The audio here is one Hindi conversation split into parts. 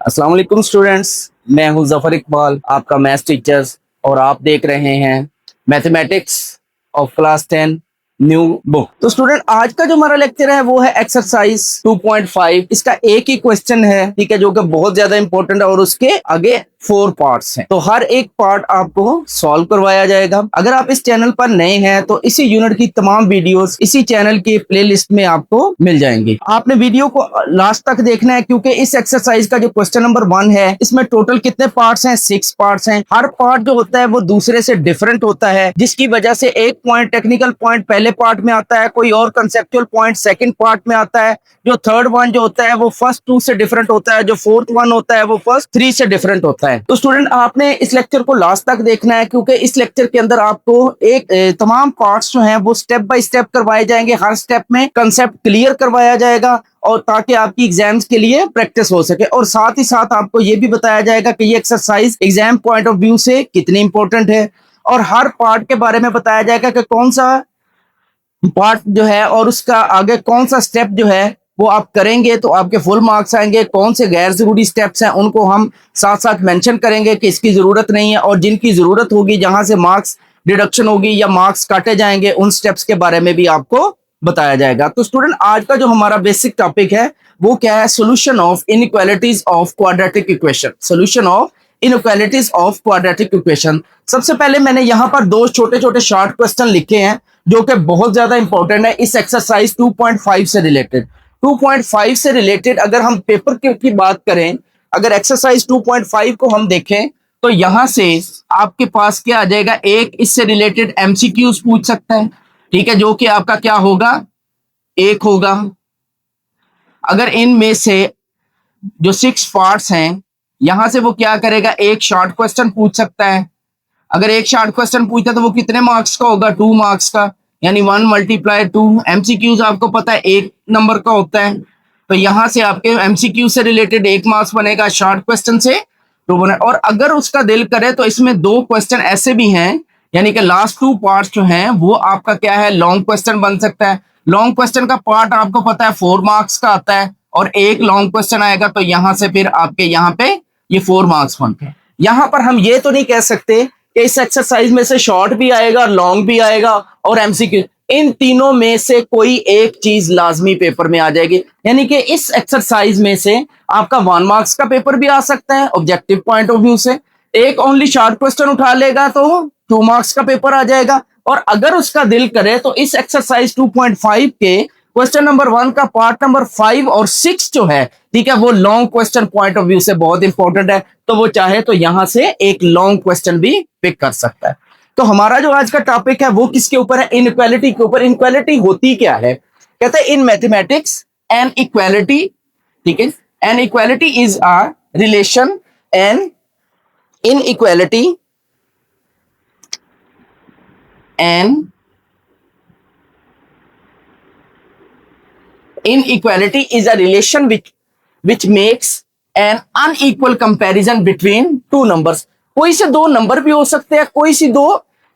अस्सलाम वालेकुम स्टूडेंट्स, मैं हूं जफर इकबाल, आपका मैथ्स टीचर्स, और आप देख रहे हैं mathematics of class 10 new book. तो स्टूडेंट, आज का जो हमारा लेक्चर है वो है एक्सरसाइज 2.5। इसका एक ही क्वेश्चन है, ठीक है, जो कि बहुत ज्यादा इंपॉर्टेंट है और उसके आगे 4 पार्ट्स हैं। तो हर एक पार्ट आपको सॉल्व करवाया जाएगा। अगर आप इस चैनल पर नए हैं तो इसी यूनिट की तमाम वीडियोस इसी चैनल की प्लेलिस्ट में आपको मिल जाएंगी। आपने वीडियो को लास्ट तक देखना है, क्योंकि इस एक्सरसाइज का जो क्वेश्चन नंबर 1 है, इसमें टोटल कितने पार्ट्स हैं? 6 पार्ट्स हैं। हर पार्ट जो होता है वो दूसरे से डिफरेंट होता है, जिसकी वजह से एक पॉइंट, टेक्निकल पॉइंट पहले पार्ट में आता है, कोई और कंसेप्चुअल पॉइंट सेकंड पार्ट में आता है, जो थर्ड वन जो होता है वो फर्स्ट 2 से डिफरेंट होता है, जो फोर्थ वन होता है वो फर्स्ट 3 से डिफरेंट होता है। तो स्टूडेंट, आपने इस लेक्चर को लास्ट तक देखना है, क्योंकि इस लेक्चर के अंदर आपको तमाम पार्ट्स जो हैं वो स्टेप बाय स्टेप करवाए जाएंगे। हर स्टेप में कंसेप्ट क्लियर करवाया जाएगा, और ताकि आपकी एग्जाम्स के लिए प्रैक्टिस हो सके। और साथ ही साथ आपको ये भी बताया जाएगा कि ये exercise exam point of view से कितनी इंपॉर्टेंट है, और हर पार्ट के बारे में बताया जाएगा कि कौन सा पार्ट जो है और उसका आगे कौन सा स्टेप जो है वो आप करेंगे तो आपके फुल मार्क्स आएंगे। कौन से गैर जरूरी स्टेप्स हैं उनको हम साथ साथ मेंशन करेंगे कि इसकी जरूरत नहीं है, और जिनकी जरूरत होगी, जहां से मार्क्स डिडक्शन होगी या मार्क्स काटे जाएंगे, उन स्टेप्स के बारे में भी आपको बताया जाएगा। तो स्टूडेंट, आज का जो हमारा बेसिक टॉपिक है वो क्या है? Solution of inequalities of quadratic equation. Solution of inequalities of quadratic equation. सबसे पहले मैंने यहाँ पर 2 छोटे छोटे शॉर्ट क्वेश्चन लिखे हैं, जो कि बहुत ज्यादा इंपॉर्टेंट है इस एक्सरसाइज 2.5 से रिलेटेड। 2.5 से रिलेटेड अगर हम पेपर की बात करें, अगर एक्सरसाइज 2.5 को हम देखें तो यहां से आपके पास क्या आ जाएगा? एक इससे रिलेटेड एमसीक्यूज पूछ सकता है, ठीक है, जो कि आपका क्या होगा? 1 होगा। अगर इनमें से जो 6 पार्ट्स हैं, यहां से वो क्या करेगा? एक शॉर्ट क्वेश्चन पूछ सकता है। अगर एक शॉर्ट क्वेश्चन पूछता है तो वो कितने मार्क्स का होगा? 2 मार्क्स का, यानी 1 × 2। एमसीक्यूज आपको पता है 1 नंबर का होता है, तो यहां से आपके एमसीक्यू से रिलेटेड 1 मार्क्स बनेगा, शॉर्ट क्वेश्चन से 2 बने। और अगर उसका दिल करे तो इसमें 2 क्वेश्चन ऐसे भी हैं, यानी कि लास्ट 2 पार्ट्स जो हैं वो आपका क्या है? लॉन्ग क्वेश्चन बन सकता है। लॉन्ग क्वेश्चन का पार्ट आपको पता है 4 मार्क्स का आता है, और एक लॉन्ग क्वेश्चन आएगा, तो यहां से फिर आपके यहाँ पे ये 4 मार्क्स बनते हैं। यहां पर हम ये तो नहीं कह सकते कि इस एक्सरसाइज में से शॉर्ट भी आएगा, लॉन्ग भी आएगा और एमसीक्यू, इन तीनों में से कोई एक चीज लाजमी पेपर में आ जाएगी। यानी कि इस एक्सरसाइज में से आपका 1 मार्क्स का पेपर भी आ सकता है ऑब्जेक्टिव पॉइंट ऑफ व्यू से। एक ओनली शॉर्ट क्वेश्चन उठा लेगा तो 2 मार्क्स का पेपर आ जाएगा। और अगर उसका दिल करे तो इस एक्सरसाइज 2.5 के क्वेश्चन नंबर 1 का पार्ट नंबर 5 और 6 जो है, ठीक है, वो long question point of view से बहुत इंपॉर्टेंट है, तो वो चाहे तो यहां से एक लॉन्ग क्वेश्चन भी पिक कर सकता है। तो हमारा जो आज का टॉपिक है वो किसके ऊपर है? इनइक्वालिटी के ऊपर। इनइक्वालिटी होती क्या है? कहते हैं इन मैथमेटिक्स एन इक्वालिटी, ठीक है, an equality is a relation, an inequality, an inequality is a relation which makes an unequal comparison between two numbers। कोई से 2 नंबर भी हो सकते हैं, कोई सी 2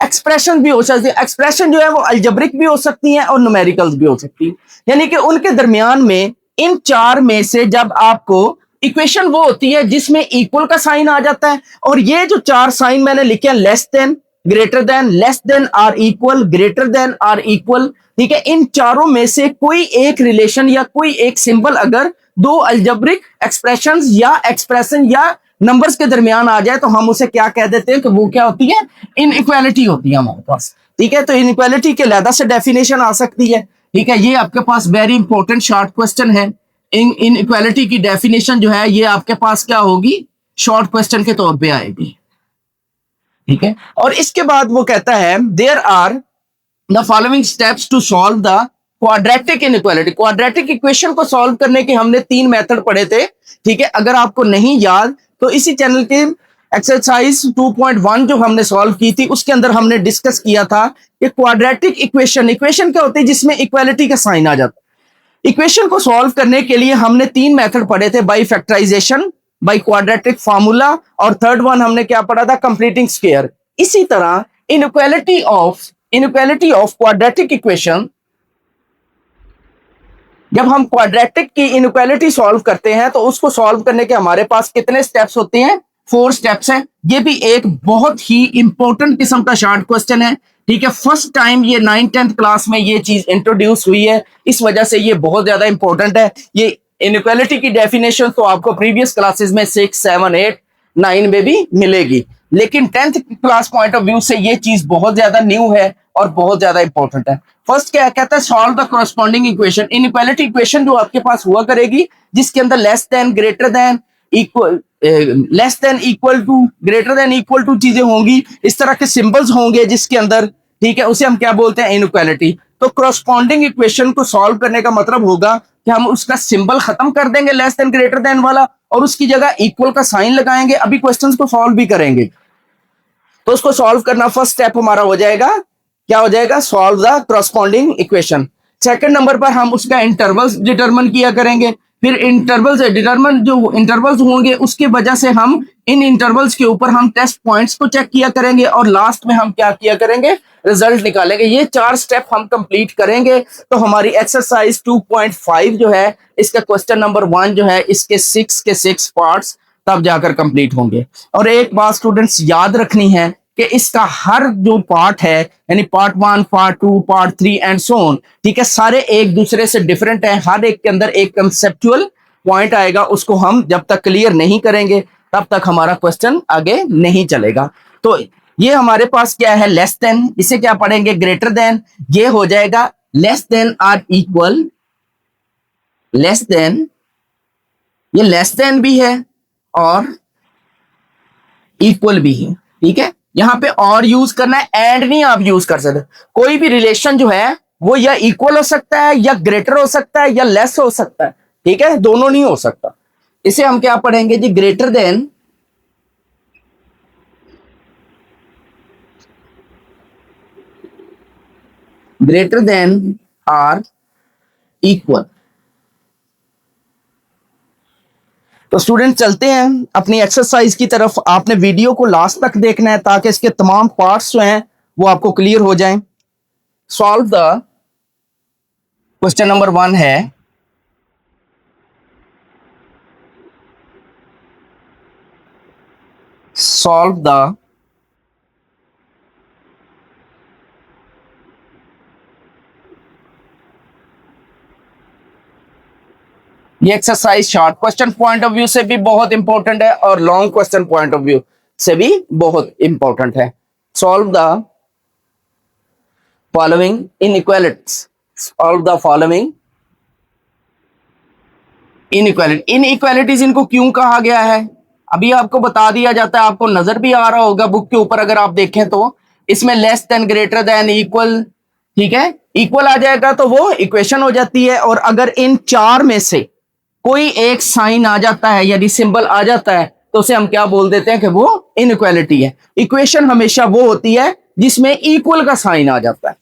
एक्सप्रेशन भी हो सकती है। एक्सप्रेशन जो है वो अल्जेब्रिक भी हो सकती है और न्यूमेरिकल्स भी हो सकती है, यानी कि उनके दरमियान में इन 4 में से जब आपको इक्वेशन वो होती है जिसमें इक्वल का साइन आ जाता है, और ये जो 4 साइन मैंने लिखे हैं, less than, greater than, less than or equal, greater than or equal, ठीक है, इन चारों में से कोई एक रिलेशन या कोई एक सिंबल अगर 2 अल्जेब्रिक एक्सप्रेशंस या एक्सप्रेशन या नंबर्स के दरमियान आ जाए तो हम उसे क्या कह देते हैं? कि वो क्या होती है? इनइक्वालिटी होती है हमारे पास, ठीक है। तो इनइक्वालिटी के अलग से डेफिनेशन आ सकती है, ठीक है। ये आपके पास वेरी इंपॉर्टेंट शॉर्ट क्वेश्चन है। इनइक्वालिटी की डेफिनेशन जो है ये आपके पास क्या होगी? शॉर्ट क्वेश्चन के तौर पे आएगी, ठीक है। और इसके बाद वो कहता है there are the following steps to solve the quadratic inequality. Quadratic equation को सॉल्व करने के हमने 3 मेथड पढ़े थे, ठीक है। अगर आपको नहीं याद तो इसी चैनल के एक्सरसाइज 2.1 जो हमने सॉल्व की थी उसके अंदर हमने डिस्कस किया था कि क्वाड्रेटिक इक्वेशन क्या होती है? जिसमें इक्वालिटी का साइन आ जाता है। इक्वेशन को सॉल्व करने के लिए हमने 3 मेथड पढ़े थे, by factorization, by quadratic formula, और थर्ड वन हमने क्या पढ़ा था? Completing square. इसी तरह इनइक्वालिटी ऑफ quadratic equation, जब हम क्वाड्रेटिक की इनइक्वालिटी सॉल्व करते हैं तो उसको सॉल्व करने के हमारे पास कितने स्टेप्स होते हैं? 4 स्टेप्स हैं। ये भी एक बहुत ही इंपॉर्टेंट किस्म का शॉर्ट क्वेश्चन है, ठीक है। फर्स्ट टाइम ये 9th-10th क्लास में ये चीज इंट्रोड्यूस हुई है, इस वजह से ये बहुत ज्यादा इंपॉर्टेंट है। ये इनइक्वालिटी की डेफिनेशन तो आपको प्रीवियस क्लासेस में 6, 7, 8, 9 में भी मिलेगी, लेकिन 10th class point of view से ये चीज बहुत ज्यादा न्यू है और बहुत ज्यादा इंपॉर्टेंट है। फर्स्ट क्या कहता है? Solve the corresponding equation. Inequality equation जो आपके पास हुआ करेगी जिसके अंदर less than, greater than, equal, less than, equal to, greater than, equal to चीजें होंगी, इस तरह के सिंबल्स होंगे जिसके अंदर, ठीक है, उसे हम क्या बोलते हैं? इनइक्वालिटी। तो कॉरस्पॉन्डिंग इक्वेशन को सॉल्व करने का मतलब होगा कि हम उसका सिंबल खत्म कर देंगे लेस देन, ग्रेटर देन वाला, और उसकी जगह इक्वल का साइन लगाएंगे। अभी क्वेश्चंस को सॉल्व भी करेंगे। तो उसको सॉल्व करना फर्स्ट स्टेप हमारा हो जाएगा, क्या हो जाएगा? Solve the corresponding equation. Second number पर हम उसका इंटरवल्स डिटरमिन किया करेंगे। फिर इंटरवल्स डिटरमिन, जो इंटरवल्स होंगे उसकी वजह से हम इन इंटरवल्स के ऊपर हम टेस्ट पॉइंट्स को चेक किया करेंगे, और लास्ट में हम क्या किया करेंगे? रिजल्ट निकालेंगे। ये 4 स्टेप हम कंप्लीट करेंगे तो हमारी एक्सरसाइज 2.5 जो है, इसका क्वेश्चन नंबर 1 जो है, इसके 6 के 6 पार्ट्स तब जाकर कंप्लीट होंगे। और एक बात स्टूडेंट्स याद रखनी है कि इसका हर जो पार्ट है, यानी part 1, part 2, part 3 and so on, ठीक है, सारे एक दूसरे से डिफरेंट है। हर एक के अंदर एक कंसेप्चुअल पॉइंट आएगा, उसको हम जब तक क्लियर नहीं करेंगे तब तक हमारा क्वेश्चन आगे नहीं चलेगा। तो ये हमारे पास क्या है? लेस देन, इसे क्या पढ़ेंगे? Greater than. ये हो जाएगा less than or equal, less than, ये लेस देन भी है और इक्वल भी है, ठीक है। यहां पे और यूज करना है, एंड नहीं आप यूज कर सकते। कोई भी रिलेशन जो है वो या इक्वल हो सकता है, या ग्रेटर हो सकता है, या लेस हो सकता है, ठीक है, दोनों नहीं हो सकता। इसे हम क्या पढ़ेंगे जी? Greater than, greater than or equal. तो स्टूडेंट चलते हैं अपनी एक्सरसाइज की तरफ। आपने वीडियो को लास्ट तक देखना है ताकि इसके तमाम पार्ट्स जो हैं वो आपको क्लियर हो जाएं। सॉल्व द क्वेश्चन नंबर 1 है, सॉल्व द ये exercise short question point of view से भी बहुत इंपॉर्टेंट है और long question point of view से भी बहुत इंपॉर्टेंट है। Solve the following inequalities, solve the following inequality. Inequalities इनको क्यों कहा गया है अभी आपको बता दिया जाता है, आपको नजर भी आ रहा होगा बुक के ऊपर। अगर आप देखें तो इसमें less than, greater than, equal, ठीक है, इक्वल आ जाएगा तो वो इक्वेशन हो जाती है। और अगर इन 4 में से कोई एक साइन आ जाता है, यदि सिंबल आ जाता है, तो उसे हम क्या बोल देते हैं कि वो इनइक्वालिटी है। इक्वेशन हमेशा वो होती है जिसमें इक्वल का साइन आ जाता है।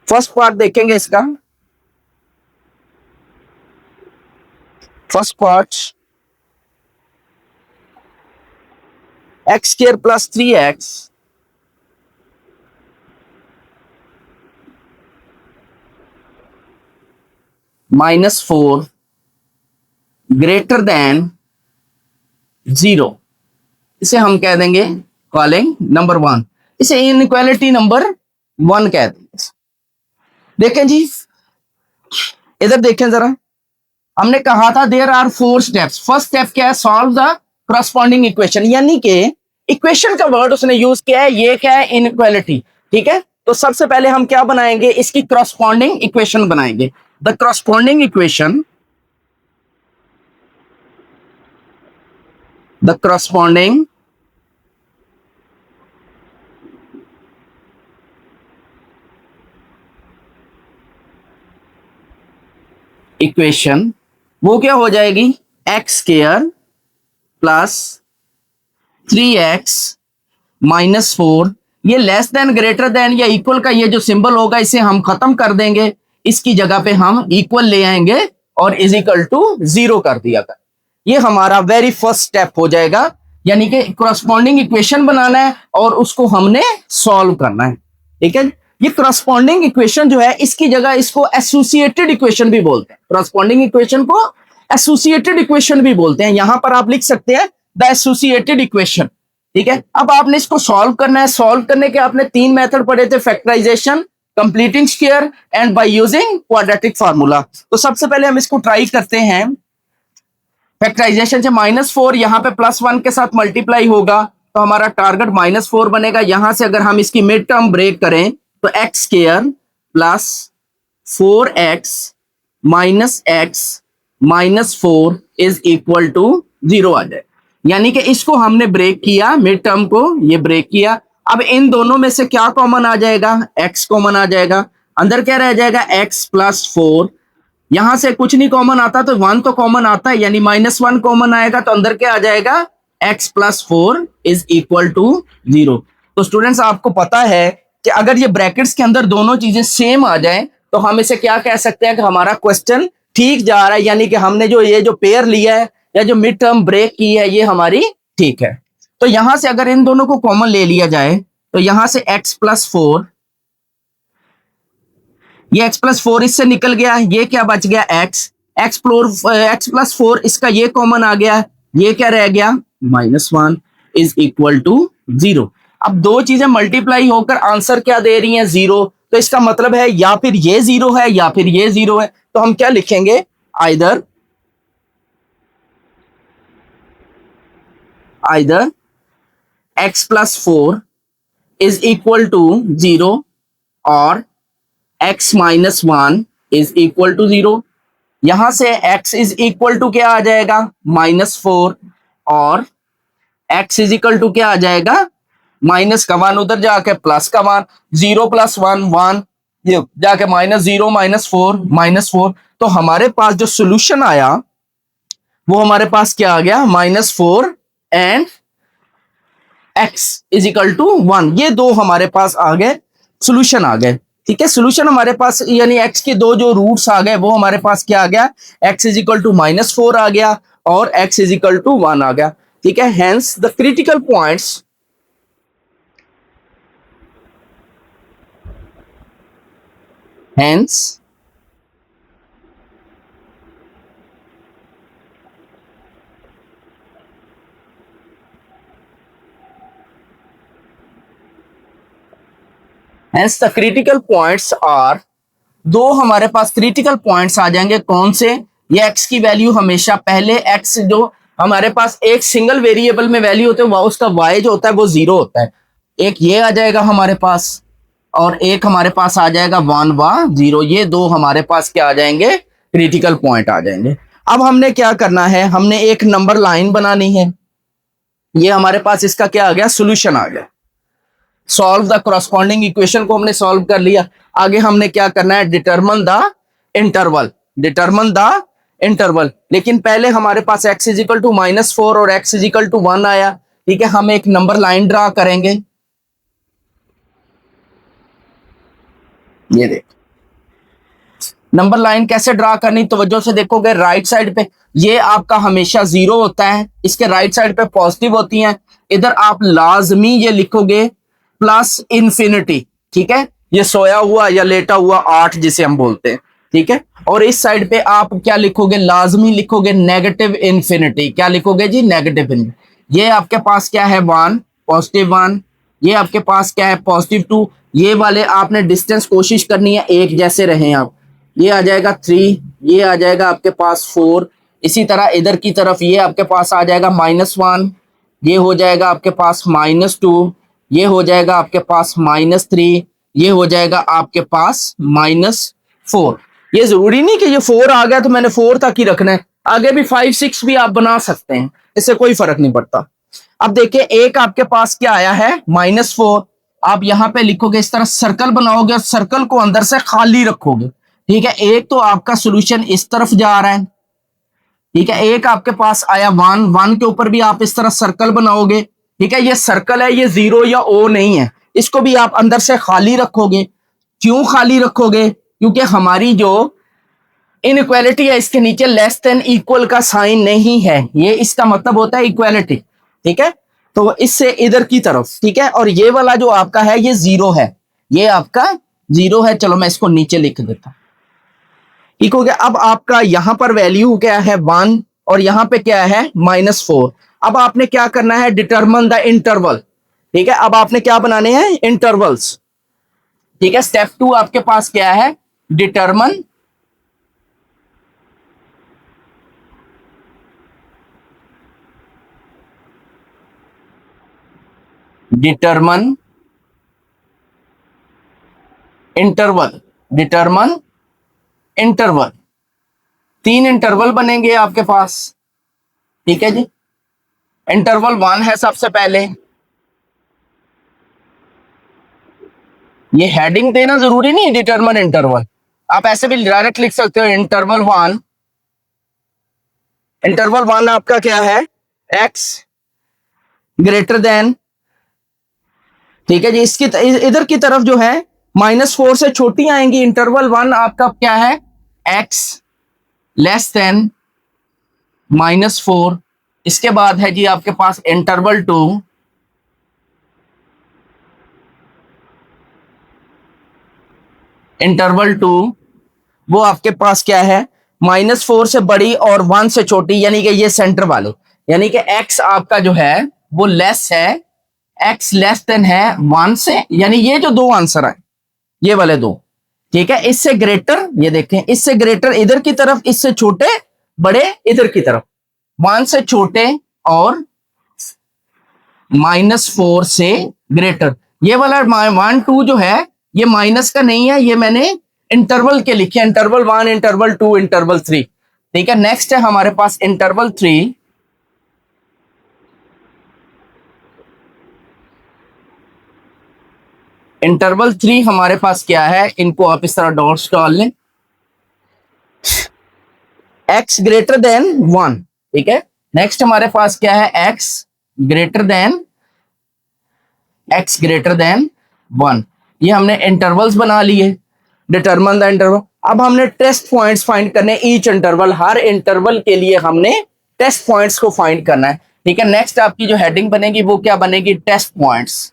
फर्स्ट पार्ट देखेंगे इसका। First part, x square plus 3x -4 greater than 0, इसे हम कह देंगे कॉलिंग नंबर 1। इसे इनइक्वालिटी नंबर 1 कह देंगे। देखें जी, इधर देखें जरा, हमने कहा था there are 4 steps. First step क्या है? सॉल्व द कॉरस्पॉन्डिंग इक्वेशन, यानी कि इक्वेशन का वर्ड उसने यूज किया है। ये क्या है? इनइक्वालिटी, ठीक है। तो सबसे पहले हम क्या बनाएंगे? इसकी कॉरस्पॉन्डिंग इक्वेशन बनाएंगे। The corresponding equation, the corresponding equation वो क्या हो जाएगी? एक्स स्क्वायर प्लस 3x -4, ये लेस देन, ग्रेटर देन या इक्वल का ये जो सिंबल होगा इसे हम खत्म कर देंगे। इसकी जगह पे हम इक्वल ले आएंगे और इज इक्वल टू 0 कर दिया कर। ये हमारा वेरी फर्स्ट स्टेप हो जाएगा, यानी कि कॉरस्पॉन्डिंग इक्वेशन बनाना है और उसको हमने सॉल्व करना है, ठीक है। ये करस्पॉन्डिंग इक्वेशन जो है इसकी जगह इसको एसोसिएटेड इक्वेशन भी बोलते हैं। करस्पॉन्डिंग इक्वेशन को एसोसिएटेड इक्वेशन भी बोलते हैं। यहां पर आप लिख सकते हैं द एसोसिएटेड इक्वेशन। ठीक है, अब आपने इसको सॉल्व करना है। सॉल्व करने के आपने 3 मेथड पढ़े थे, factorization, completing square and by using quadratic formula. तो सबसे पहले हम इसको ट्राई करते हैं। फैक्टराइजेशन से -4 यहाँ पे +1 के साथ मल्टीप्लाई होगा तो हमारा टारगेट -4 बनेगा। यहां से अगर हम इसकी मिड टर्म ब्रेक करें तो x square plus 4x minus x minus 4 is equal to 0 आ जाए। यानी कि इसको हमने ब्रेक किया, मिड टर्म को ये ब्रेक किया। अब इन दोनों में से क्या कॉमन आ जाएगा? x कॉमन आ जाएगा। अंदर क्या रह जाएगा? x plus 4। यहां से कुछ नहीं कॉमन आता तो 1 तो कॉमन आता है, यानी -1 कॉमन आएगा तो अंदर क्या आ जाएगा? x plus 4 is equal to 0। तो स्टूडेंट्स आपको पता है कि अगर ये ब्रैकेट्स के अंदर दोनों चीजें सेम आ जाएं तो हम इसे क्या कह सकते हैं कि हमारा क्वेश्चन ठीक जा रहा है, यानी कि हमने जो पेयर लिया है या जो मिड टर्म ब्रेक की है ये हमारी ठीक है। तो यहां से अगर इन दोनों को कॉमन ले लिया जाए तो यहां से x प्लस 4, ये x प्लस 4 इससे निकल गया, ये क्या बच गया? x प्लस 4 इसका ये कॉमन आ गया, ये क्या रह गया? -1 इज इक्वल टू 0। अब दो चीजें मल्टीप्लाई होकर आंसर क्या दे रही हैं? 0। तो इसका मतलब है या फिर ये 0 है या फिर ये 0 है। तो हम क्या लिखेंगे? Either x plus 4 is equal to 0 और x minus 1 is equal to 0। यहां से x इज इक्वल टू क्या आ जाएगा? -4 और x इज इक्वल टू क्या आ जाएगा? माइनस का 1 उधर जाके प्लस का 1, 0 प्लस 1 1, ये जाके -0 -4 तो हमारे पास जो सोल्यूशन आया वो हमारे पास क्या आ गया? -4 and x is equal to 1। ये दो हमारे पास आ गए, सोल्यूशन आ गए। ठीक है, सोल्यूशन हमारे पास यानी x के दो जो रूट्स आ गए वो हमारे पास क्या आ गया? x इज इक्वल टू -4 आ गया और x इज इक्वल टू 1 आ गया। ठीक है, hence the critical points hence the critical points are, दो हमारे पास क्रिटिकल पॉइंट्स आ जाएंगे। कौन से? ये x की वैल्यू हमेशा पहले x जो हमारे पास एक सिंगल वेरिएबल में वैल्यू होते हैं उसका y जो होता है वो 0 होता है। एक ये आ जाएगा हमारे पास और एक हमारे पास आ जाएगा 1 व 0। ये दो हमारे पास क्या आ जाएंगे? क्रिटिकल पॉइंट आ जाएंगे। अब हमने क्या करना है? हमने एक नंबर लाइन बनानी है। ये हमारे पास इसका क्या आ गया? सॉल्यूशन आ गया। सॉल्व द करस्पॉन्डिंग इक्वेशन को हमने सॉल्व कर लिया। आगे हमने क्या करना है? Determine the interval. Determine the interval, लेकिन पहले हमारे पास x इज इक्वल टू -4 और x इज इक्वल टू 1 आया। ठीक है, हम एक नंबर लाइन ड्रा करेंगे। ये देख, नंबर लाइन कैसे ड्रा करनी, तवज्जो से देखोगे राइट साइड पे ये आपका हमेशा 0 होता है, इसके राइट साइड पे पॉजिटिव होती हैं। इधर आप लाजमी ये लिखोगे +∞। ठीक है, ये सोया हुआ या लेटा हुआ 8 जिसे हम बोलते हैं। ठीक है, और इस साइड पे आप क्या लिखोगे? लाजमी लिखोगे -∞। क्या लिखोगे जी? -∞। ये आपके पास क्या है? 1 +1। ये आपके पास क्या है? +2। ये वाले आपने डिस्टेंस कोशिश करनी है एक जैसे रहे आप। ये आ जाएगा 3, ये आ जाएगा आपके पास 4। इसी तरह इधर की तरफ ये आपके पास आ जाएगा -1, ये हो जाएगा आपके पास -2, ये हो जाएगा आपके पास -3, ये हो जाएगा आपके पास -4। ये जरूरी नहीं कि ये 4 आ गया तो मैंने 4 तक ही रखना है, आगे भी 5 6 भी आप बना सकते हैं, इससे कोई फर्क नहीं पड़ता। अब देखिए एक आपके पास क्या आया है? -4। आप यहां पे लिखोगे, इस तरह सर्कल बनाओगे और सर्कल को अंदर से खाली रखोगे। ठीक है, एक तो आपका सॉल्यूशन इस तरफ जा रहा है। ठीक है, एक आपके पास आया 1 के ऊपर भी आप इस तरह सर्कल बनाओगे। ठीक है, ये सर्कल है, ये 0 या O नहीं है, इसको भी आप अंदर से खाली रखोगे। क्यों खाली रखोगे? क्योंकि हमारी जो इनइक्वालिटी है इसके नीचे लेस देन इक्वल का साइन नहीं है, ये इसका मतलब होता है इक्वालिटी। ठीक है, तो इससे इधर की तरफ। ठीक है, और ये वाला जो आपका है ये 0 है, ये आपका जीरो है, चलो मैं इसको नीचे लिख देता हूं। ठीक हो गया। अब आपका यहां पर वैल्यू क्या है 1 और यहां पे क्या है -4। अब आपने क्या करना है, डिटरमिन द इंटरवल। ठीक है, अब आपने क्या बनाने हैं, इंटरवल्स। ठीक है, स्टेप 2 आपके पास क्या है, determine determine interval. Determine interval, 3 interval बनेंगे आपके पास। ठीक है जी, इंटरवल 1 है सबसे पहले। ये हेडिंग देना जरूरी नहीं है, डिटरमिन इंटरवल, आप ऐसे भी डायरेक्ट लिख सकते हो इंटरवल 1। इंटरवल 1 आपका क्या है, x ग्रेटर देन, ठीक है जी, इसकी इधर की तरफ जो है -4 से छोटी आएंगी। इंटरवल 1 आपका क्या है, x लेस देन -4। इसके बाद है जी आपके पास इंटरवल 2, इंटरवल 2 वो आपके पास क्या है, -4 से बड़ी और 1 से छोटी, यानी कि ये सेंटर वाले, यानी कि x आपका जो है वो लेस है, x लेस देन है 1 से, यानी ये जो दो आंसर है ये वाले दो। ठीक है, इससे ग्रेटर, ये देखें, इससे ग्रेटर इधर की तरफ, इससे छोटे बड़े इधर की तरफ, 1 से छोटे और -4 से ग्रेटर। ये वाला 1 2 जो है ये माइनस का नहीं है, ये मैंने इंटरवल के लिखे, इंटरवल 1, इंटरवल 2, इंटरवल 3। ठीक है, नेक्स्ट है हमारे पास इंटरवल 3। इंटरवल 3 हमारे पास क्या है, इनको आप इस तरह डॉट्स डाल लें, x ग्रेटर देन 1। ठीक है, नेक्स्ट हमारे पास क्या है, x ग्रेटर देन 1। ये हमने इंटरवल्स बना लिए, डिटरमिन द इंटरवल। अब हमने टेस्ट पॉइंट्स फाइंड करने, ईच इंटरवल, हर इंटरवल के लिए हमने टेस्ट पॉइंट्स को फाइंड करना है। ठीक है, नेक्स्ट आपकी जो हेडिंग बनेगी वो क्या बनेगी, टेस्ट पॉइंट्स।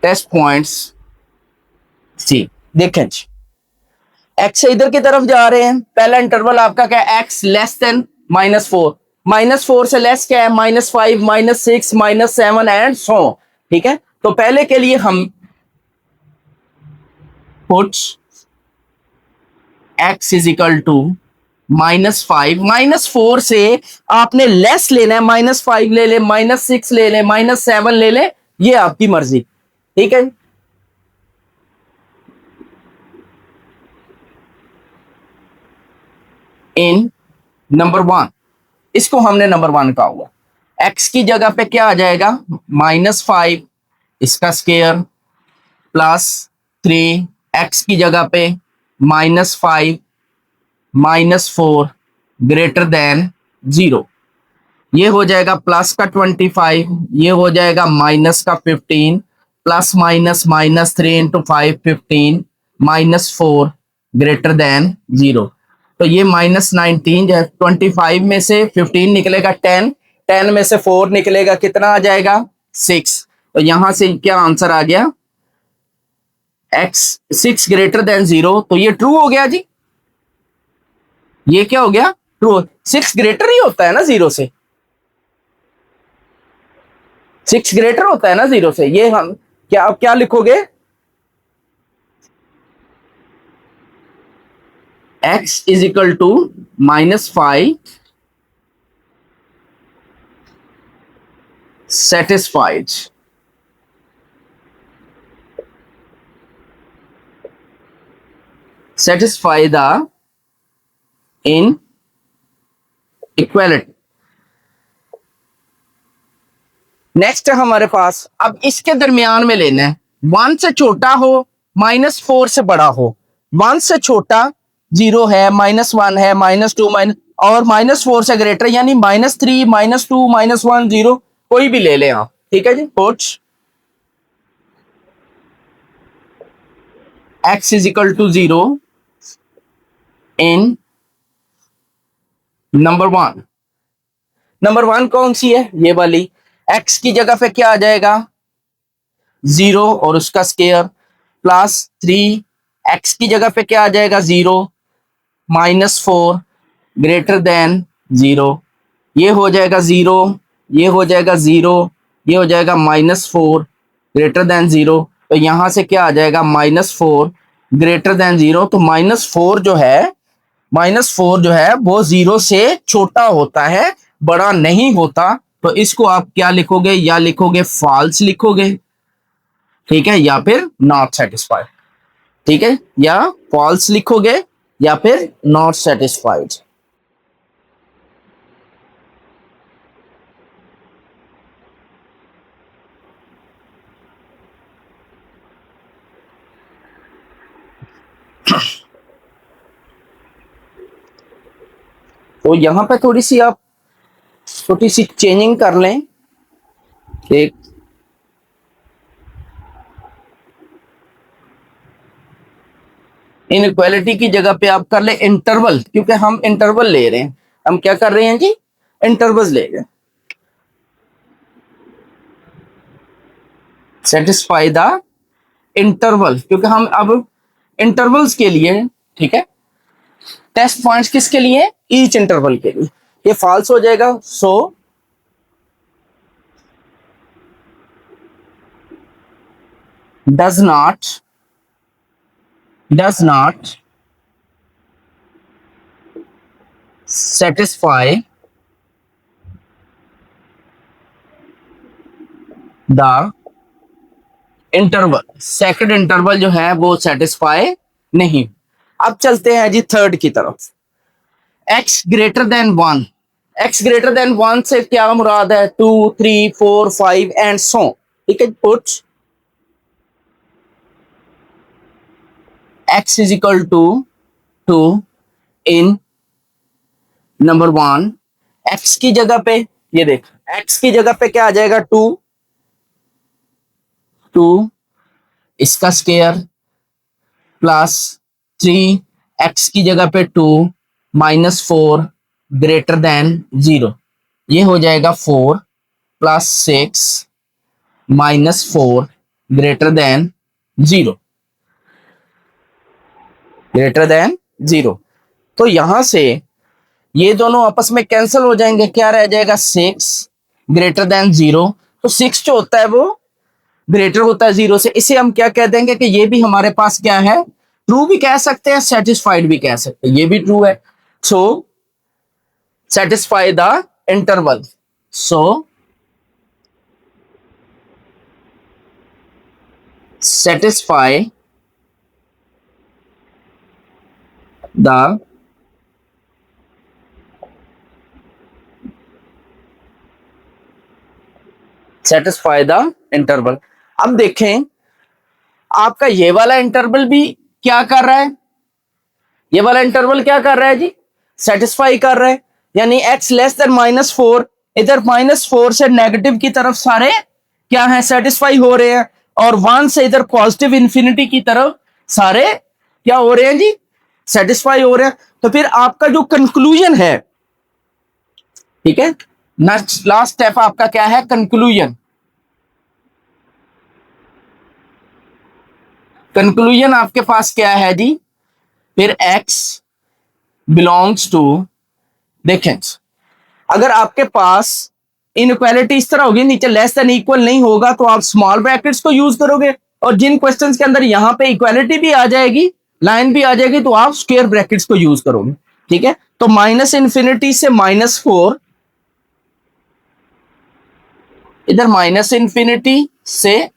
टेस्ट पॉइंट्स सी, देखें जी, एक्स से इधर की तरफ जा रहे हैं, पहला इंटरवल आपका क्या है, एक्स लेस देन -4, -4 से लेस क्या है, -5, -6, -7 एंड सो। ठीक है, तो पहले के लिए हम puts x is equal to -5, -4 से आपने लेस लेना है, -5 ले ले, -6 ले ले, -7 ले ले, ये आपकी मर्जी। ठीक है, इन नंबर 1, इसको हमने नंबर 1 कहा हुआ, x की जगह पे क्या आ जाएगा, -5 इसका स्केयर +3, x की जगह पे -5 -4 ग्रेटर देन 0। ये हो जाएगा प्लस का 25, ये हो जाएगा माइनस का 15, plus minus -3 into 5 15, -4 greater than 0। तो ये -19 जो है, 25 में से 15 निकलेगा 10, 10 में से 4 निकलेगा, कितना आ जाएगा 6। तो यहां से क्या आंसर आ गया, x 6 ग्रेटर देन 0। तो ये ट्रू हो गया जी, ये क्या हो गया, ट्रू। 6 ग्रेटर ही होता है ना 0 से, 6 ग्रेटर होता है ना 0 से। ये हम क्या, अब क्या लिखोगे, x is equal to -5 satisfied, satisfy the in equality। Next है हमारे पास, अब इसके दरमियान में लेना है, 1 से छोटा हो, -4 से बड़ा हो। 1 से छोटा 0 है, -1 है, -2 और -4 से ग्रेटर, यानी -3 -2 -1 0, कोई भी ले लें आप। ठीक है जी, put x is equal to 0 in number 1। Number 1 कौन सी है, ये वाली, एक्स की जगह पे क्या आ जाएगा 0 और उसका स्केयर, प्लस 3 एक्स की जगह पे क्या आ जाएगा 0 -4 ग्रेटर देन 0, ये हो जाएगा 0, ये हो जाएगा 0, ये हो जाएगा -4 ग्रेटर देन 0। तो यहां से क्या आ जाएगा -4 ग्रेटर देन 0। तो -4 जो है, -4 जो है वो 0 से छोटा होता है, बड़ा नहीं होता। तो इसको आप क्या लिखोगे, या लिखोगे फॉल्स लिखोगे, ठीक है, या फिर नॉट सेटिस्फाइड, ठीक है, या फॉल्स लिखोगे या फिर नॉट सेटिस्फाइड। तो यहां पे थोड़ी सी आप छोटी सी चेंजिंग कर लें, एक इनइक्वालिटी की जगह पे आप कर ले इंटरवल, क्योंकि हम इंटरवल ले रहे हैं। हम क्या कर रहे हैं जी, इंटरवल्स ले रहे हैं। सेटिस्फाई द इंटरवल, क्योंकि हम अब इंटरवल्स के लिए, ठीक है, टेस्ट पॉइंट्स किसके लिए, ईच इंटरवल के लिए। ये फॉल्स हो जाएगा। So does not satisfy the interval, second interval जो है वो सेटिस्फाई नहीं। अब चलते हैं जी थर्ड की तरफ। x greater than 1, x greater than 1 से क्या मुराद है, 2 3 4 5 एंड सो, ठीक है। Put x is equal to 2 in number 1, x की जगह पे, ये देख x की जगह पे क्या आ जाएगा 2, इसका स्केयर प्लस 3 x की जगह पे 2 -4 ग्रेटर देन 0, ये हो जाएगा 4 plus 6 -4 greater than 0, greater than 0। तो यहां से ये दोनों आपस में कैंसिल हो जाएंगे, क्या रह जाएगा 6 ग्रेटर देन 0। तो 6 जो होता है वो ग्रेटर होता है 0 से, इसे हम क्या कह देंगे कि ये भी हमारे पास क्या है, ट्रू भी कह सकते हैं, सेटिस्फाइड भी कह सकते हैं, ये भी ट्रू है। So satisfy the interval, so satisfy the satisfy the interval. अब देखें आपका ये वाला इंटरवल भी क्या कर रहा है, ये वाला इंटरवल क्या कर रहा है जी, सेटिस्फाई कर रहा है, यानी x लेस देन -4, इधर -4 से नेगेटिव की तरफ सारे क्या है, सेटिस्फाई हो रहे हैं, और 1 से इधर पॉजिटिव इंफिनिटी की तरफ सारे क्या हो रहे हैं जी, सेटिस्फाई हो रहे हैं। तो फिर आपका जो कंक्लूजन है, ठीक है, लास्ट स्टेप आपका क्या है, कंक्लूजन। कंक्लूजन आपके पास क्या है जी, फिर x बिलोंग्स टू, देखें अगर आपके पास इनइक्वालिटी इस तरह होगी, नीचे लेस देन इक्वल नहीं होगा, तो आप स्मॉल ब्रैकेट्स को यूज करोगे, और जिन क्वेश्चंस के अंदर यहां पे इक्वालिटी भी आ जाएगी, लाइन भी आ जाएगी, तो आप स्क्वायर ब्रैकेट्स को यूज करोगे, ठीक है। तो -∞ से -4, इधर -∞ से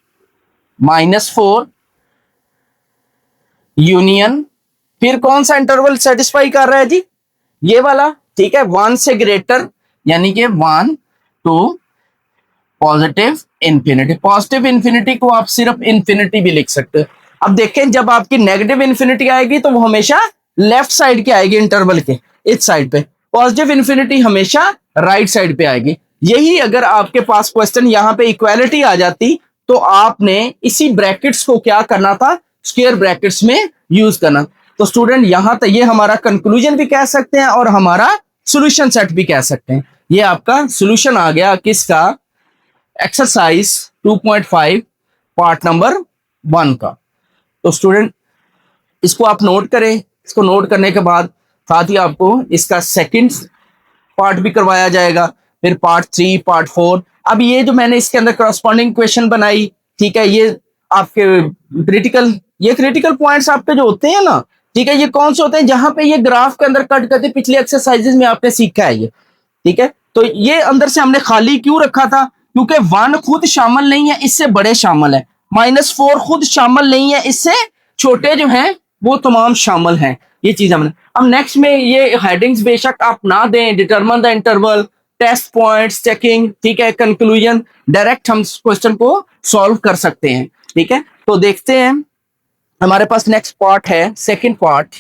-4 यूनियन, फिर कौन सा इंटरवल सेटिस्फाई कर रहा है जी, ये वाला, ठीक है, 1 से ग्रेटर, यानी कि 1 to positive infinity. Positive infinity को आप सिर्फ इंफिनिटी भी लिख सकते हो। अब देखें जब आपकी नेगेटिव इंफिनिटी आएगी तो वो हमेशा लेफ्ट साइड की आएगी, इंटरवल के इस साइड पे, पॉजिटिव इंफिनिटी हमेशा राइट साइड पे आएगी। यही अगर आपके पास क्वेश्चन यहाँ पे इक्वालिटी आ जाती तो आपने इसी ब्रैकेट्स को क्या करना था, स्क्वायर ब्रैकेट्स में यूज करना। तो स्टूडेंट यहां तक ये हमारा कंक्लूजन भी कह सकते हैं और हमारा सॉल्यूशन सेट भी कह सकते हैं। ये आपका सॉल्यूशन आ गया किसका, एक्सरसाइज 2.5 पार्ट नंबर 1 का। तो स्टूडेंट इसको आप नोट करें। इसको नोट करने के बाद साथ ही आपको इसका सेकंड पार्ट भी करवाया जाएगा, फिर पार्ट 3, पार्ट 4। अब ये जो मैंने इसके अंदर करस्पॉन्डिंग क्वेश्चन बनाई, ठीक है, ये आपके क्रिटिकल पॉइंट्स आपके जो होते हैं ना, ठीक है, ये कौन से होते हैं, जहां पे ये ग्राफ के अंदर कट करते, पिछले एक्सरसाइजेज में आपने सीखा है ये, ठीक है। तो ये अंदर से हमने खाली क्यों रखा था, क्योंकि 1 खुद शामिल नहीं है, इससे बड़े शामिल है। -4 खुद शामिल नहीं है, इससे छोटे जो हैं वो तमाम शामिल हैं। ये चीज हमने अब नेक्स्ट में ये हेडिंग्स बेशक आप ना दें, determine the interval, test points, checking, ठीक है, कंक्लूजन, डायरेक्ट हम क्वेश्चन को सॉल्व कर सकते हैं, ठीक है। तो देखते हैं हमारे पास नेक्स्ट पार्ट है, सेकंड पार्ट।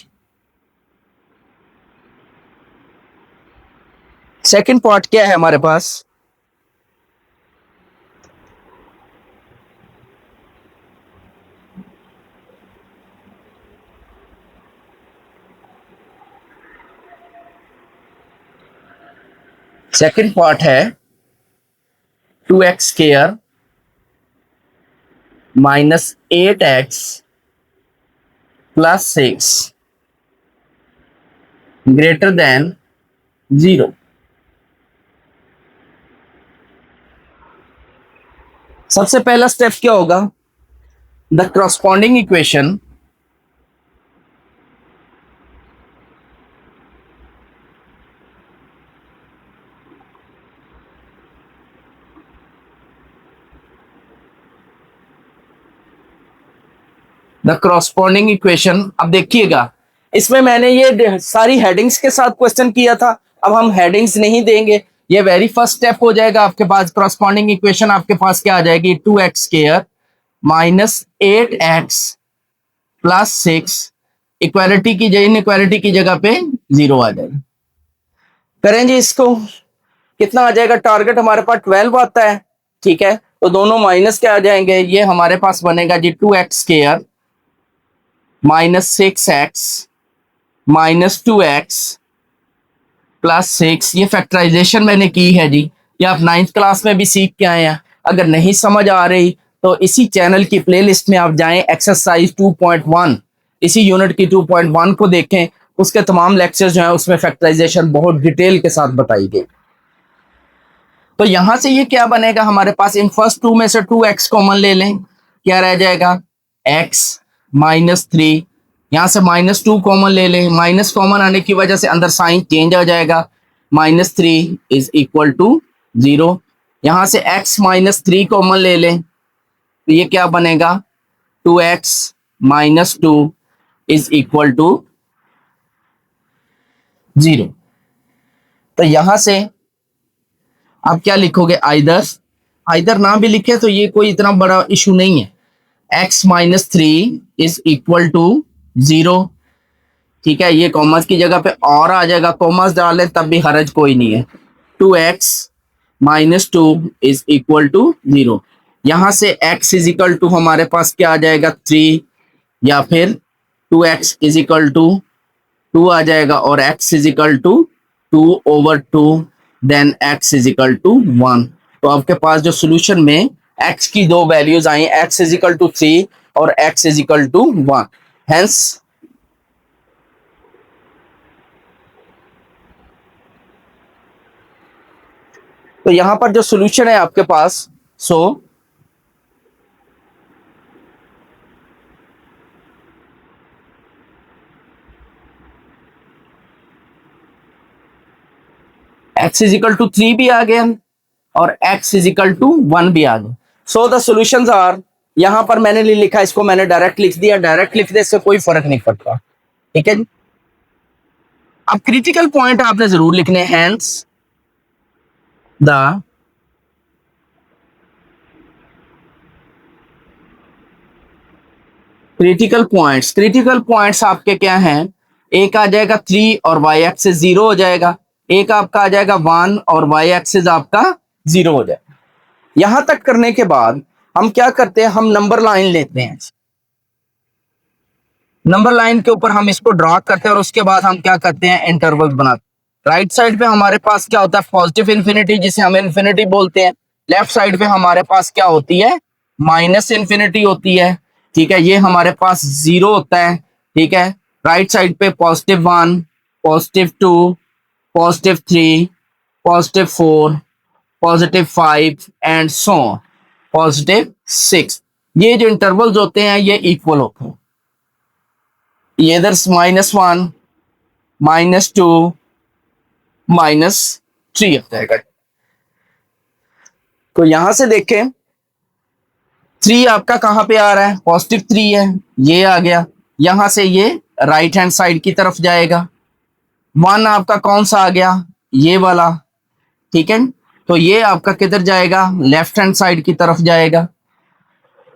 सेकंड पार्ट क्या है हमारे पास, सेकंड पार्ट है 2x square minus 8x plus 6 greater than 0। सबसे पहला स्टेप क्या होगा, the corresponding equation the corresponding equation. अब देखिएगा, इसमें मैंने ये सारी हेडिंग्स के साथ क्वेश्चन किया था, अब हम हेडिंग्स नहीं देंगे, ये वेरी फर्स्ट स्टेप हो जाएगा। आपके पास करस्पॉन्डिंग इक्वेशन आपके पास क्या आ जाएगी, 2x square minus 8x plus 6, equality की जगह इनइक्वालिटी की जगह पे 0 आ जाएगा। करें जी इसको, कितना आ जाएगा, टारगेट हमारे पास 12 आता है, ठीक है, तो दोनों माइनस क्या आ जाएंगे, ये हमारे पास बनेगा जी 2x square -6x -2x plus 6। ये फैक्टराइजेशन मैंने की है जी, ये आप 9th क्लास में भी सीख के आए हैं। अगर नहीं समझ आ रही तो इसी चैनल की प्लेलिस्ट में आप जाएं, एक्सरसाइज 2.1 इसी यूनिट की 2.1 को देखें, उसके तमाम लेक्चर्स जो हैं उसमें फैक्टराइजेशन बहुत डिटेल के साथ बताई गई। तो यहां से ये क्या बनेगा हमारे पास, इन फर्स्ट 2 में से 2x कॉमन ले लें, क्या रह जाएगा, x -3, यहां से -2 कॉमन ले लें, माइनस कॉमन आने की वजह से अंदर साइन चेंज आ जाएगा, -3 इज इक्वल टू 0। यहां से x -3 कॉमन ले लें, तो ये क्या बनेगा, 2x -2 इज इक्वल टू 0। तो यहां से आप क्या लिखोगे, आइदर ना भी लिखे तो ये कोई इतना बड़ा इशू नहीं है, x -3 इज इक्वल टू 0, ठीक है, ये कॉमर्स की जगह पे और आ जाएगा, कॉमर्स डालें तब भी हर्ज कोई नहीं है। 2x -2 is equal to 0। यहां से x इज इक्वल टू हमारे पास क्या आ जाएगा, 3, या फिर 2x इज इक्वल टू 2 आ जाएगा, और x is equal to 2/2, then x is equal to 1। तो आपके पास जो सोल्यूशन में x की दो वैल्यूज आई, x इज इक्वल टू 3 और x is equal to 1, hence तो यहां पर जो सोल्यूशन है आपके पास, so x is equal to 3 भी आ गया और x इज इक्वल टू 1 भी आ गया। सो द सॉल्यूशंस आर, यहां पर मैंने नहीं लिखा, इसको मैंने डायरेक्ट लिख दिया, डायरेक्ट लिखने से कोई फर्क नहीं पड़ता, ठीक है जी। अब क्रिटिकल पॉइंट आपने जरूर लिखने, हेंस द क्रिटिकल पॉइंट्स आपके क्या हैं, एक आ जाएगा 3 और वाई एक्सिस 0 हो जाएगा, एक आपका आ जाएगा 1 और वाई एक्सिस आपका 0 हो जाएगा। यहां तक करने के बाद हम क्या करते हैं, हम नंबर लाइन लेते हैं, नंबर लाइन के ऊपर हम इसको ड्रॉ करते हैं और उसके बाद हम क्या करते हैं, इंटरवल बनाते हैं। राइट साइड पे हमारे पास क्या होता है, पॉजिटिव इन्फिनिटी जिसे हम इन्फिनिटी बोलते हैं, लेफ्ट साइड पे हमारे पास क्या होती है, माइनस इन्फिनिटी होती है, ठीक है, ये हमारे पास 0 होता है, ठीक है। राइट साइड पे +1, +2, +3, +4, +5 एंड सो +6। ये जो इंटरवल्स होते हैं ये इक्वल होते हैं, ये इधर -1, -2, -3 हो जाएगा। तो यहां से देखें 3 आपका कहां पे आ रहा है, +3 है, ये आ गया, यहां से ये राइट हैंड साइड की तरफ जाएगा। 1 आपका कौन सा आ गया, ये वाला, ठीक है। तो ये आपका किधर जाएगा, लेफ्ट हैंड साइड की तरफ जाएगा,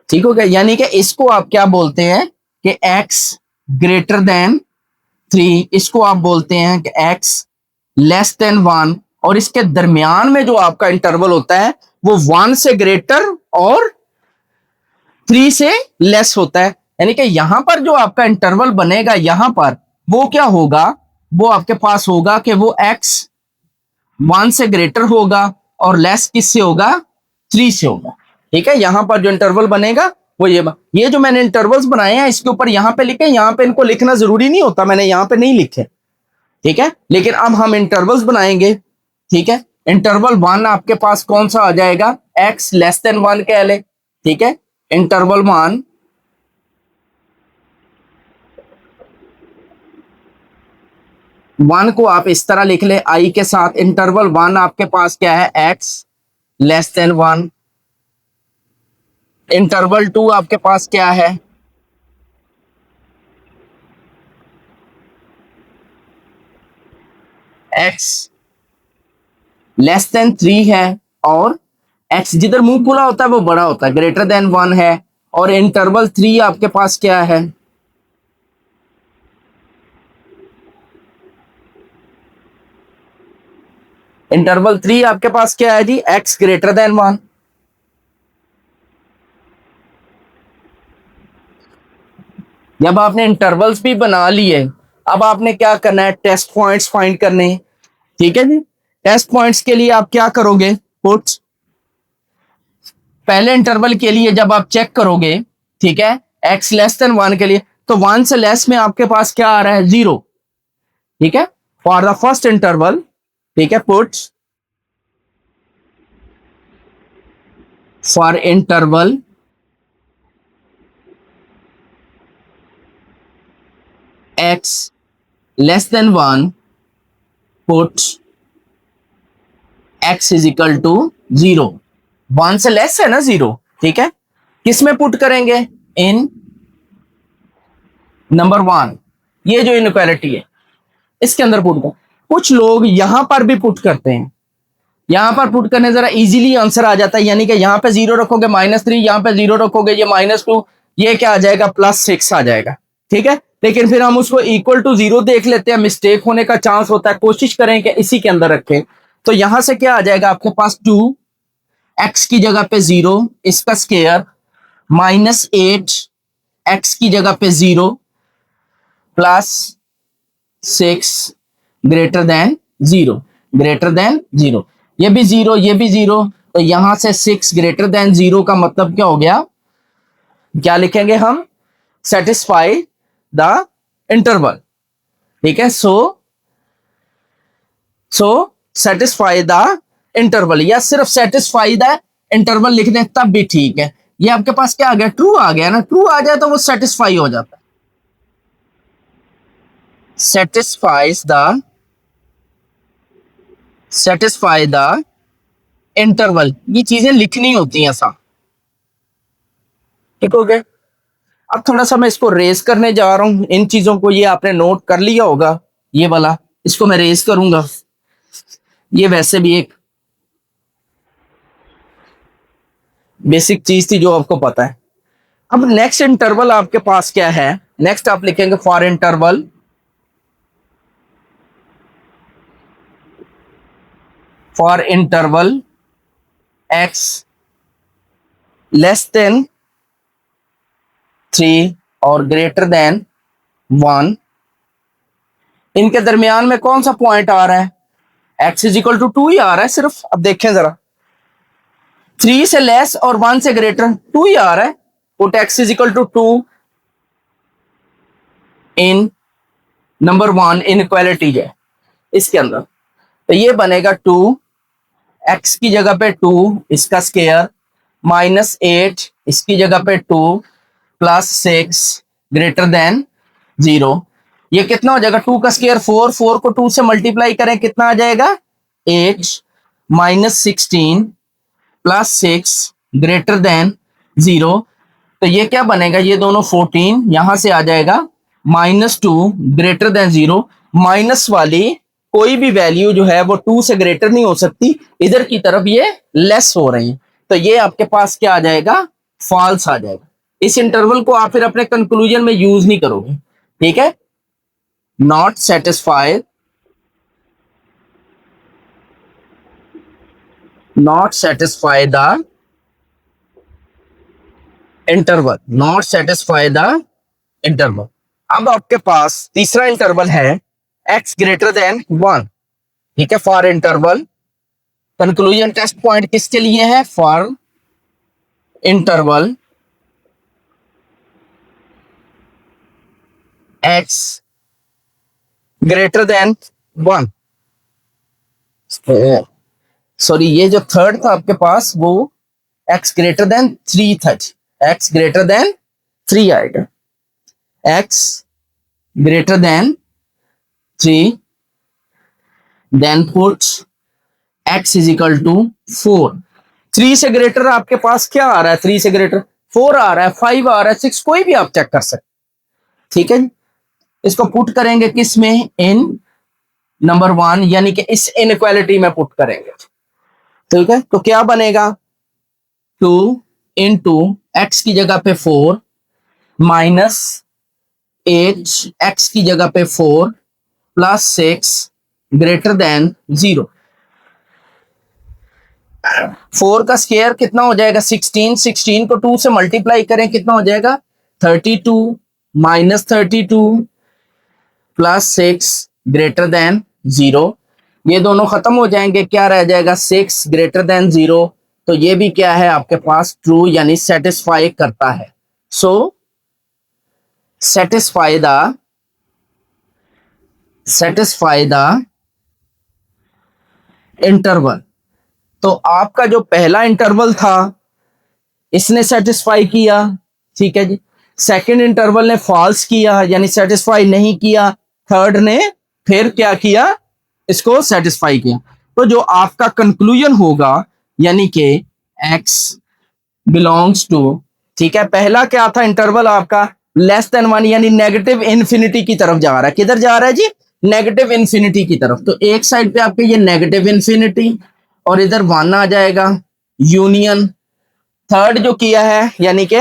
ठीक हो गया। यानी कि इसको आप क्या बोलते हैं कि x ग्रेटर देन 3, इसको आप बोलते हैं कि x लेस देन 1, और इसके दरमियान में जो आपका इंटरवल होता है वो 1 से ग्रेटर और 3 से लेस होता है। यानी कि यहां पर जो आपका इंटरवल बनेगा यहां पर वो क्या होगा, वो आपके पास होगा कि वो x 1 से ग्रेटर होगा और लेस किससे होगा, 3 से होगा, ठीक है। यहां पर जो इंटरवल बनेगा वो ये जो मैंने इंटरवल्स बनाए हैं इसके ऊपर यहां पे लिखे, यहां पे इनको लिखना जरूरी नहीं होता, मैंने यहां पे नहीं लिखे, ठीक है। लेकिन अब हम इंटरवल्स बनाएंगे, ठीक है। इंटरवल 1 आपके पास कौन सा आ जाएगा, x लेस देन 1 कह ले, ठीक है। इंटरवल 1 को आप इस तरह लिख ले i के साथ। इंटरवल 1 आपके पास क्या है, x लेस देन 1। इंटरवल 2 आपके पास क्या है, x लेस देन 3 है, और x जिधर मुंह खुला होता है वो बड़ा होता है, ग्रेटर देन 1 है। और इंटरवल 3 आपके पास क्या है, इंटरवल 3 आपके पास क्या है जी, x ग्रेटर देन 1। जब आपने इंटरवल्स भी बना लिए, अब आपने क्या करना है, टेस्ट पॉइंट्स फाइंड करने हैं, ठीक है जी। टेस्ट पॉइंट्स के लिए आप क्या करोगे, पुट्स पहले इंटरवल के लिए जब आप चेक करोगे, ठीक है, x लेस देन 1 के लिए, तो 1 से लेस में आपके पास क्या आ रहा है, 0, ठीक है। फॉर द फर्स्ट इंटरवल, ठीक है, puts for interval x less than 1, put x is equal to 0। 1 से लेस है ना 0, ठीक है। किस में पुट करेंगे, इन नंबर 1, ये जो इनइक्वालिटी है इसके अंदर पुट कर। कुछ लोग यहां पर भी पुट करते हैं, यहां पर पुट करने जरा इजीली आंसर आ जाता है। यानी कि यहां पे 0 रखोगे -3, यहां पे 0 रखोगे ये -2, ये क्या आ जाएगा, +6 आ जाएगा, ठीक है। लेकिन फिर हम उसको इक्वल टू 0 देख लेते हैं, मिस्टेक होने का चांस होता है, कोशिश करें कि इसी के अंदर रखें। तो यहां से क्या आ जाएगा आपके पास, 2 x की जगह पे 0, इसका स्क्वायर, -8 x की जगह पे 0, +6 ग्रेटर देन 0, ग्रेटर देन 0, ये भी 0, ये भी 0। तो यहां से 6 ग्रेटर देन 0 का मतलब क्या हो गया, क्या लिखेंगे हम, सेटिस्फाई द इंटरवल, ठीक है। सो सेटिस्फाई द इंटरवल, या सिर्फ सेटिस्फाई द इंटरवल लिख दें तब भी ठीक है। ये आपके पास क्या आ गया, ट्रू आ गया ना, ट्रू आ जाए तो वो सेटिस्फाई हो जाता है, सेटिस्फाई द इंटरवल। ये चीजें लिखनी होती हैं ऐसा, ठीक हो गया। अब थोड़ा सा मैं इसको रेस करने जा रहा हूं इन चीजों को, ये आपने नोट कर लिया होगा, ये वाला इसको मैं रेस करूंगा, ये वैसे भी एक बेसिक चीज थी जो आपको पता है। अब नेक्स्ट इंटरवल आपके पास क्या है, नेक्स्ट आप लिखेंगे for interval x less then 3 और ग्रेटर देन 1, इनके दरमियान में कौन सा पॉइंट आ रहा है, x इज इक्वल टू 2 ही आ रहा है सिर्फ। अब देखें जरा, 3 से लेस और 1 से ग्रेटर 2 ही आ रहा है, put x is equal to 2 in number 1 inequality है इसके अंदर, तो ये बनेगा 2 x की जगह पे 2 इसका स्क्वायर माइनस 8 इसकी जगह पे 2 प्लस 6 ग्रेटर देन 0। ये कितना हो जाएगा, 2 का स्क्वायर 4, 4 को 2 से मल्टीप्लाई करें कितना आ जाएगा 8 माइनस 16 प्लस 6 ग्रेटर देन 0। तो ये क्या बनेगा, ये दोनों 14 यहां से आ जाएगा -2 ग्रेटर देन 0। माइनस वाली कोई भी वैल्यू जो है वो 2 से ग्रेटर नहीं हो सकती, इधर की तरफ ये लेस हो रही है, तो ये आपके पास क्या आ जाएगा, फॉल्स आ जाएगा। इस इंटरवल को आप फिर अपने कंक्लूजन में यूज नहीं करोगे, ठीक है। Not satisfied, not satisfy the interval, not satisfy the interval. अब आपके पास तीसरा इंटरवल है x ग्रेटर देन 1, ठीक है। For interval conclusion test point किसके लिए है, for interval x greater than 1, sorry ये जो थर्ड था आपके पास वो x ग्रेटर देन 3 था, x ग्रेटर देन 3 आएगा, x greater than 3, then put x is equal to 4। 3 से ग्रेटर आपके पास क्या आ रहा है, 3 से ग्रेटर 4 आ रहा है, 5 आ रहा है, 6 कोई भी आप चेक कर सकते, ठीक है। इसको पुट करेंगे किस में, इन नंबर 1 यानी कि इस इनइक्वालिटी में पुट करेंगे, ठीक है। तो क्या बनेगा 2 इंटू एक्स की जगह पे 4 माइनस 8 एक्स की जगह पे 4 प्लस 6 ग्रेटर देन 0। 4 का स्क्वायर कितना हो जाएगा 16, 16 को 2 से मल्टीप्लाई करें कितना हो जाएगा 32 माइनस 32 प्लस 6 ग्रेटर देन 0। ये दोनों खत्म हो जाएंगे, क्या रह जाएगा 6 ग्रेटर देन 0। तो ये भी क्या है आपके पास ट्रू यानी सेटिस्फाई करता है। So satisfy the interval. तो आपका जो पहला इंटरवल था इसने सेटिस्फाई किया, ठीक है जी। सेकंड इंटरवल ने फॉल्स किया यानी सेटिस्फाई नहीं किया, थर्ड ने फिर क्या किया, इसको सेटिस्फाई किया। तो जो आपका कंक्लूजन होगा यानी कि x बिलोंग्स टू, ठीक है। पहला क्या था इंटरवल आपका लेस देन 1 यानी नेगेटिव इन्फिनिटी की तरफ जा रहा है, किधर जा रहा है जी, नेगेटिव इन्फिनिटी की तरफ। तो एक साइड पे आपके ये नेगेटिव इन्फिनिटी और इधर 1 आ जाएगा यूनियन। थर्ड जो किया है यानी कि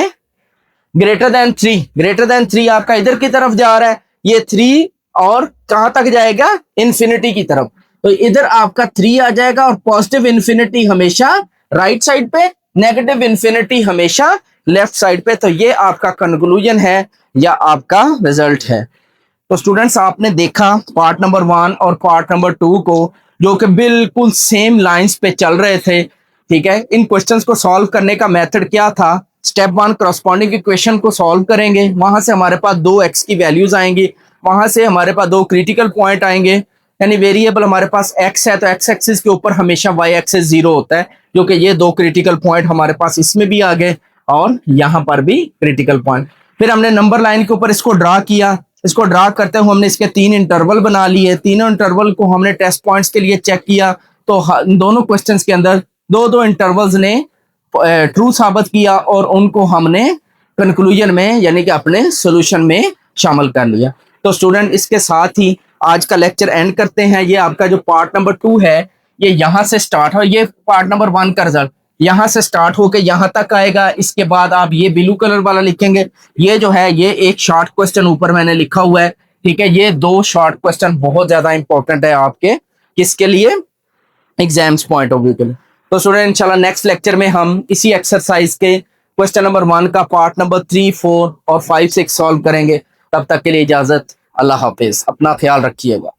ग्रेटर देन 3, ग्रेटर देन 3 आपका इधर की तरफ जा रहा है, ये 3 और कहां तक जाएगा इन्फिनिटी की तरफ। तो इधर आपका 3 आ जाएगा और पॉजिटिव इन्फिनिटी हमेशा राइट साइड पे, नेगेटिव इन्फिनिटी हमेशा लेफ्ट साइड पे। तो ये आपका कंक्लूजन है या आपका रिजल्ट है। तो स्टूडेंट्स आपने देखा पार्ट नंबर 1 और पार्ट नंबर 2 को जो कि बिल्कुल सेम लाइंस पे चल रहे थे, ठीक है। इन क्वेश्चंस को सॉल्व करने का मेथड क्या था, स्टेप 1 करस्पॉन्डिंग इक्वेशन को सॉल्व करेंगे, वहां से हमारे पास 2 x की वैल्यूज आएंगी, वहां से हमारे पास 2 क्रिटिकल पॉइंट आएंगे, यानी वेरिएबल हमारे पास x है तो x एक्सिस के ऊपर हमेशा y एक्सिस 0 होता है, जो कि ये 2 क्रिटिकल पॉइंट हमारे पास इसमें भी आ गए और यहाँ पर भी क्रिटिकल पॉइंट। फिर हमने नंबर लाइन के ऊपर इसको ड्रा किया, इसको ड्रा करते हुए हमने इसके 3 इंटरवल बना लिए, तीनों इंटरवल को हमने टेस्ट पॉइंट्स के लिए चेक किया। तो दोनों क्वेश्चंस के अंदर 2-2 इंटरवल्स ने ट्रू साबित किया और उनको हमने कंक्लूजन में यानी कि अपने सॉल्यूशन में शामिल कर लिया। तो स्टूडेंट इसके साथ ही आज का लेक्चर एंड करते हैं। ये आपका जो पार्ट नंबर 2 है ये यहाँ से स्टार्ट हो, ये पार्ट नंबर 1 का रिजल्ट यहाँ से स्टार्ट होकर यहाँ तक आएगा। इसके बाद आप ये ब्लू कलर वाला लिखेंगे, ये जो है ये एक शॉर्ट क्वेश्चन ऊपर मैंने लिखा हुआ है, ठीक है। ये 2 शॉर्ट क्वेश्चन बहुत ज्यादा इंपॉर्टेंट है आपके किसके लिए, एग्जाम्स पॉइंट ऑफ व्यू के लिए। तो स्टूडेंट इंशाल्लाह नेक्स्ट लेक्चर में हम इसी एक्सरसाइज के क्वेश्चन नंबर 1 का पार्ट नंबर 3, 4 और 5, 6 सॉल्व करेंगे। तब तक के लिए इजाजत, अल्लाह हाफिज, अपना ख्याल रखिएगा।